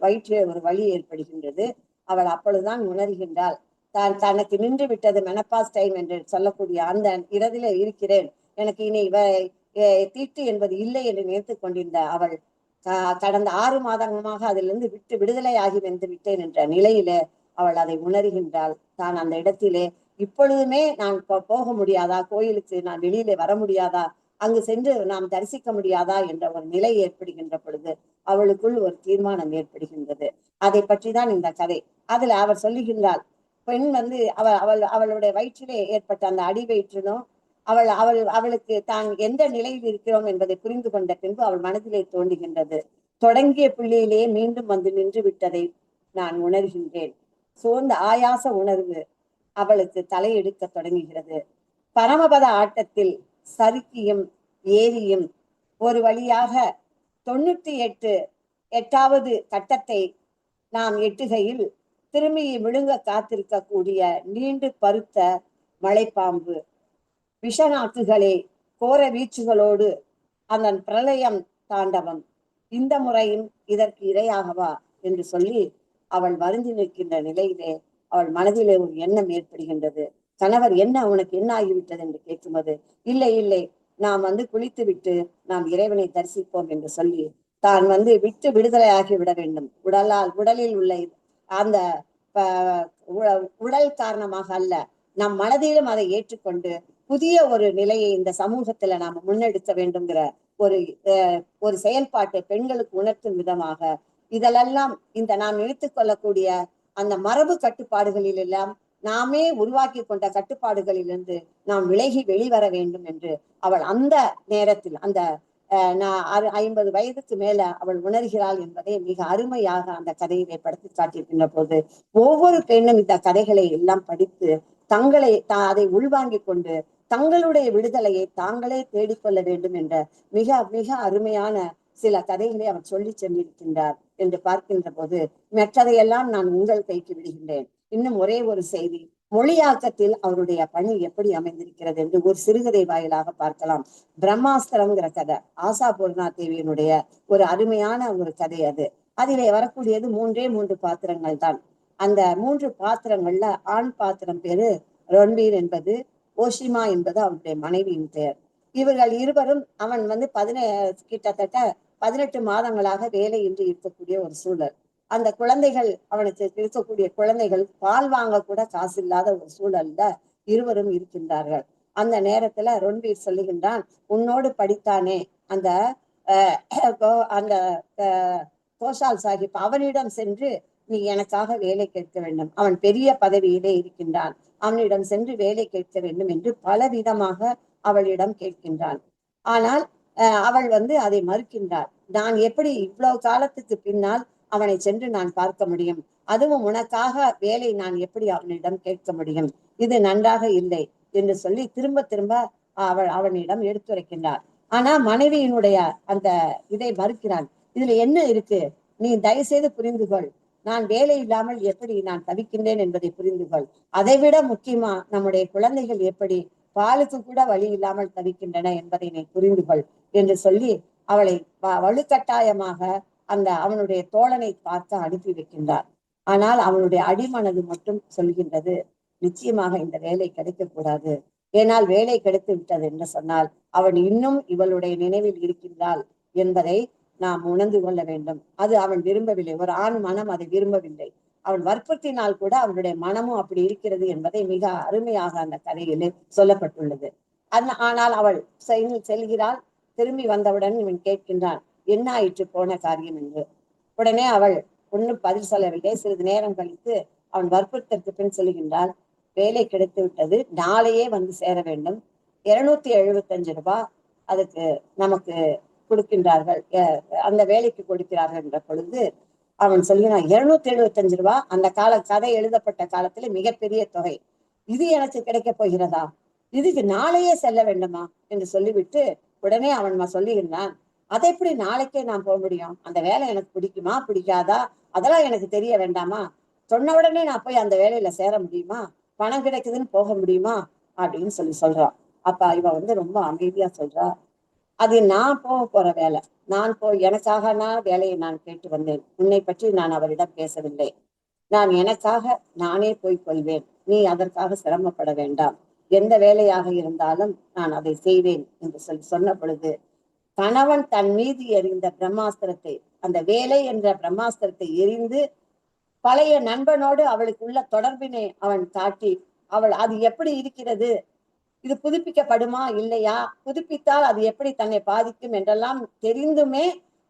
வயிற்றிலே ஒரு வலி ஏற்படுகின்றது. அவள் அப்பொழுதுதான் உணர்கின்றாள், தான் தனக்கு நின்று விட்டது மெனப்பாஸ் டைம் என்று சொல்லக்கூடிய அந்த இடத்திலே இருக்கிறேன், எனக்கு இனி தீட்டு என்பது இல்லை என்று நினைத்துக் கொண்டிருந்த அவள் கடந்த 6 மாதங்களாக அதிலிருந்து விடுதலையாகி வந்து விட்டேன் என்ற நிலையில அவள் அதை உணர்கின்றாள். தான் அந்த இடத்திலே இப்பொழுதுமே நான் போக முடியாதா, கோயிலுக்கு நான் வெளியிலே வர முடியாதா, அங்கு சென்று நாம் தரிசிக்க முடியாதா என்ற ஒரு நிலை ஏற்படுகின்ற பொழுது அவளுக்குள் ஒரு தீர்மானம் ஏற்படுகின்றது. அதை பற்றி தான் இந்த கதை. அதுல அவர் சொல்லுகின்றாள், பெண் வந்து அவளுடைய வயிற்றிலே ஏற்பட்ட அந்த அடி வயிற்றினும் அவளுக்கு தான் எந்த நிலையில் இருக்கிறோம் என்பதை புரிந்து கொண்ட பின்பு அவள் மனதிலே தோன்றுகின்றது, தொடங்கிய புள்ளியிலேயே மீண்டும் வந்து நின்று விட்டதை நான் உணர்கின்றேன். சோர்ந்த ஆயாச உணர்வு அவளுக்கு தலையெடுக்க தொடங்குகிறது. பரமபத ஆட்டத்தில் சறுக்கியும் ஏரியும் ஒரு வழியாக 98வது கட்டத்தை நாம் எட்டுகையில் திரும்பி விழுங்க காத்திருக்கக்கூடிய நீண்டு பருத்த மலைப்பாம்பு விஷநாக்குகளே கோர வீச்சுகளோடு அந்த பிரளயம் தாண்டவம், இந்த முறையும் இதற்கு இரையாகவா என்று சொல்லி அவள் வருந்தி நிற்கின்ற நிலையிலே அவள் மனதிலே ஒரு எண்ணம் ஏற்படுகின்றது. கணவர் என்ன, உனக்கு என்ன ஆகிவிட்டது என்று கேட்கும்போது, இல்லை இல்லை, நாம் வந்து குளித்து விட்டு நாம் இறைவனை தரிசிப்போம் என்று சொல்லி தான் வந்து விடுதலையாகி விட வேண்டும். உடலில் உள்ள அந்த உடல் காரணமாக அல்ல, நம் மனதிலும் அதை ஏற்றுக்கொண்டு புதிய ஒரு நிலையை இந்த சமூகத்துல நாம முன்னெடுக்க வேண்டும்ங்கிற ஒரு செயல்பாட்டை பெண்களுக்கு உணர்த்தும் விதமாக இதெல்லாம் இந்த நாம் இழுத்துக் கொள்ளக்கூடிய அந்த மரபு கட்டுப்பாடுகளில் எல்லாம் நாமே உருவாக்கி கொண்ட கட்டுப்பாடுகளிலிருந்து நாம் விலகி வெளிவர வேண்டும் என்று அவள் அந்த நேரத்தில் அந்த 50 வயதுக்கு மேல அவள் உணர்கிறாள் என்பதை மிக அருமையாக அந்த கதையிலே படுத்தி காட்டியிருக்கின்ற போது ஒவ்வொரு பெண்ணும் இந்த கதைகளை எல்லாம் படித்து அதை உள்வாங்கிக் கொண்டு தங்களுடைய விடுதலையை தாங்களே தேடிக்கொள்ள வேண்டும் என்ற மிக மிக அருமையான சில கதைகளை அவர் சொல்லி சென்றிருக்கின்றார் என்று பார்க்கின்ற போது மற்றதையெல்லாம் நான் உங்கள் கைக்கு விடுகின்றேன். இன்னும் ஒரே ஒரு செய்தி, மொழியாக்கத்தில் அவருடைய பணி எப்படி அமைந்திருக்கிறது என்று ஒரு சிறுகதை வாயிலாக பார்க்கலாம். பிரம்மாஸ்திரம்ங்கிற கதை, ஆசா பூர்ணா தேவியினுடைய ஒரு அருமையான ஒரு கதை. அதிலே வரக்கூடியது 3 பாத்திரங்கள் தான். அந்த 3 பாத்திரங்கள்ல ஆண் பாத்திரம் பேரு ரன்வீர் என்பது, ஓஷிமா என்பது அவருடைய மனைவியின் பெயர். இவர்கள் இருவரும் அவன் வந்து கிட்டத்தட்ட 18 மாதங்களாக வேலையின்றி இருக்கக்கூடிய ஒரு சூழல். அந்த குழந்தைகள், அவனுக்கு இருக்கக்கூடிய குழந்தைகள் பால் வாங்க கூட காசு இல்லாத ஒரு சூழல்ல இருவரும் இருக்கின்றார்கள். அந்த நேரத்துல ரன்வீர் சொல்லுகின்றான், உன்னோடு படித்தானே அந்த அந்த கோஷால் சாஹிப், அவனிடம் சென்று நீ எனக்காக வேலை கேட்க வேண்டும், அவன் பெரிய பதவியிலே இருக்கின்றான், அவனிடம் சென்று வேலை கேட்க வேண்டும் என்று பலவிதமாக அவளிடம் கேட்கின்றான். ஆனால் அவள் வந்து அதை மறுக்கின்றாள். நான் எப்படி இவ்வளவு காலத்துக்கு பின்னால் அவனை சென்று நான் பார்க்க முடியும், அதுவும் உனக்காக வேலை நான் எப்படி அவனிடம் கேட்க முடியும், இது நன்றாக இல்லை என்று சொல்லி திரும்ப திரும்ப அவனிடம் எடுத்துரைக்கின்றார். ஆனா மனைவியினுடைய அந்த இதை மறுக்கிறான். இதுல என்ன இருக்கு, நீ தயவு செய்து புரிந்து கொள், நான் வேலை இல்லாமல் எப்படி நான் தவிக்கின்றேன் என்பதை புரிந்து கொள், அதைவிட முக்கியமா நம்முடைய குழந்தைகள் எப்படி பாலுக்கு கூட வழி இல்லாமல் தவிக்கின்றன என்பதை நீ புரிந்து கொள் என்று சொல்லி அவளை வலுக்கட்டாயமாக அவனுடைய தோழனை பார்க்க அனுப்பி வைக்கின்றார். ஆனால் அவனுடைய அடிமனது மட்டும் சொல்கின்றது, நிச்சயமாக இந்த வேலை கிடைக்கக்கூடாது. ஏனால் வேலை கிடைத்து விட்டது என்று சொன்னால் அவன் இன்னும் இவளுடைய நினைவில் இருக்கின்றாள் என்பதை நாம் உணர்ந்து கொள்ள வேண்டும். அது அவன் விரும்பவில்லை. ஒரு ஆண் மனம் அதை விரும்பவில்லை. அவன் வற்புறுத்தினால் கூட அவனுடைய மனமும் அப்படி இருக்கிறது என்பதை மிக அருமையாக அந்த கதையிலே சொல்லப்பட்டுள்ளது. ஆனால் அவள் செல்கிறாள். திரும்பி வந்தவுடன் இவன் கேட்கின்றான், என்ன ஆயிற்று போன காரியம் என்று. உடனே அவள் ஒன்னும் பதில் சொல்லவில்லை. சிறிது நேரம் கழித்து அவன் வற்புறுத்தற்கு பின் சொல்லுகின்றாள், வேலை கிடைத்து விட்டது, நாளையே வந்து சேர வேண்டும், 275 ரூபாய் அதுக்கு நமக்கு கொடுக்கின்றார்கள், அந்த வேலைக்கு கொடுக்கிறார்கள் என்ற பொழுது அவன் சொல்கிறான், 275 ரூபாய் அந்த கதை எழுதப்பட்ட காலத்துல மிகப்பெரிய தொகை, இது எனக்கு கிடைக்க போகிறதா, இதுக்கு நாளையே செல்ல வேண்டுமா என்று சொல்லிவிட்டு உடனே அவன் சொல்லுகின்றான், அதை எப்படி நாளைக்கே நான் போக முடியும், அந்த வேலை எனக்கு பிடிக்குமா பிடிக்காதா அதெல்லாம் எனக்கு தெரிய வேண்டாமா, சொன்ன உடனே நான் போய் அந்த வேலையில சேர முடியுமா, பணம் கிடைக்குதுன்னு போக முடியுமா அப்படின்னு சொல்றான். அப்ப இவ ரொம்ப அமைதியா சொல்றா, அது நான் போற வேலை, நான் எனக்காக வேலையை நான் கேட்டு வந்தேன், உன்னை பற்றி நான் அவரிடம் பேசவில்லை, நான் எனக்காக நானே போய் கொள்வேன், நீ அதற்காக சிரமப்பட வேண்டாம், எந்த வேலையாக இருந்தாலும் நான் அதை செய்வேன் என்று சொன்ன பொழுது கணவன் தன் மீது எறிந்த பிரம்மாஸ்திரத்தை, அந்த வேலை என்ற பிரம்மாஸ்திரத்தை எரிந்து பழைய நண்பனோடு அவளுக்கு உள்ள தொடர்பினை அவன் காட்டி, அவள் அது எப்படி இருக்கிறது, இது புதுப்பிக்கப்படுமா இல்லையா, புதுப்பித்தால் அது எப்படி தன்னை பாதிக்கும் என்றெல்லாம் தெரிந்துமே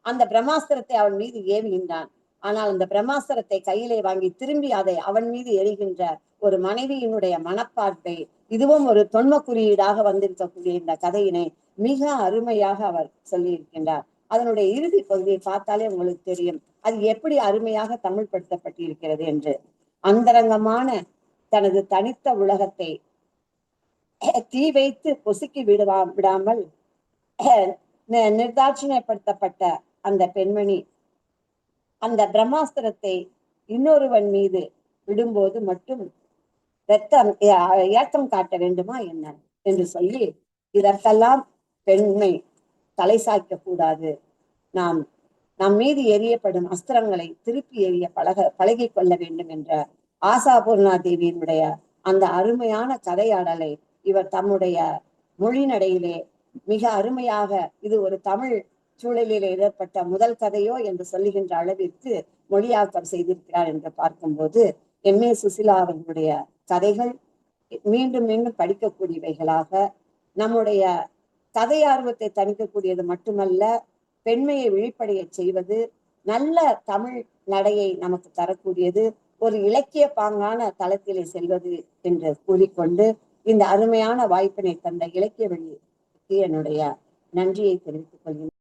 அந்த பிரம்மாஸ்திரத்தை அவன் மீது ஏவுகின்றான். ஆனால் அந்த பிரம்மாஸ்திரத்தை கையிலே வாங்கி திரும்பி அதை அவன் மீது எரிகின்ற ஒரு மனைவியினுடைய மனப்பாட்டை, இதுவும் ஒரு தொன்ம குறியீடாக வந்திருக்கக்கூடிய இந்த கதையினை மிக அருமையாக அவர் சொல்லியிருக்கின்றார். அதனுடைய இறுதி பகுதியை பார்த்தாலே உங்களுக்கு தெரியும் அது எப்படி அருமையாக தமிழ் படுத்தப்பட்டிருக்கிறது என்று. அந்தரங்கமான தனது தனித்த உலகத்தை தீ வைத்து பொசுக்கி விடாமல் நிர்தாட்சியப்படுத்தப்பட்ட அந்த பெண்மணி அந்த பிரம்மாஸ்திரத்தை இன்னொருவன் மீது விடும்போது மட்டும் ஏக்கம் காட்ட வேண்டுமா என்ன என்று சொல்லி, இதற்கெல்லாம் பெண்மை தலை சாய்க்க கூடாது, நாம் நம் மீது எரியப்படும் அஸ்திரங்களை திருப்பி எறிய பழகி கொள்ள வேண்டும் என்ற ஆசாபூர்ணா தேவியினுடைய அந்த அருமையான கதையாடலை இவர் தம்முடைய மொழி நடையிலே மிக அருமையாக, இது ஒரு தமிழ் சூழலில் ஏற்பட்ட முதல் கதையோ என்று சொல்லுகின்ற அளவிற்கு மொழியாக்கம் செய்திருக்கிறார் என்று பார்க்கும்போது எம்.ஏ. சுசிலா அவர்களுடைய கதைகள் மீண்டும் மீண்டும் படிக்கக்கூடியவைகளாக, நம்முடைய கதை ஆர்வத்தை தணிக்கக்கூடியது மட்டுமல்ல, பெண்மையை விழிப்படைய செய்வது, நல்ல தமிழ் நடையை நமக்கு தரக்கூடியது, ஒரு இலக்கிய பாங்கான தளத்திலே செல்வது என்று கூறிக்கொண்டு இந்த அருமையான வாய்ப்பினை தந்த இலக்கிய வெளிக்கு என்னுடைய நன்றியை தெரிவித்துக் கொள்கிறேன்.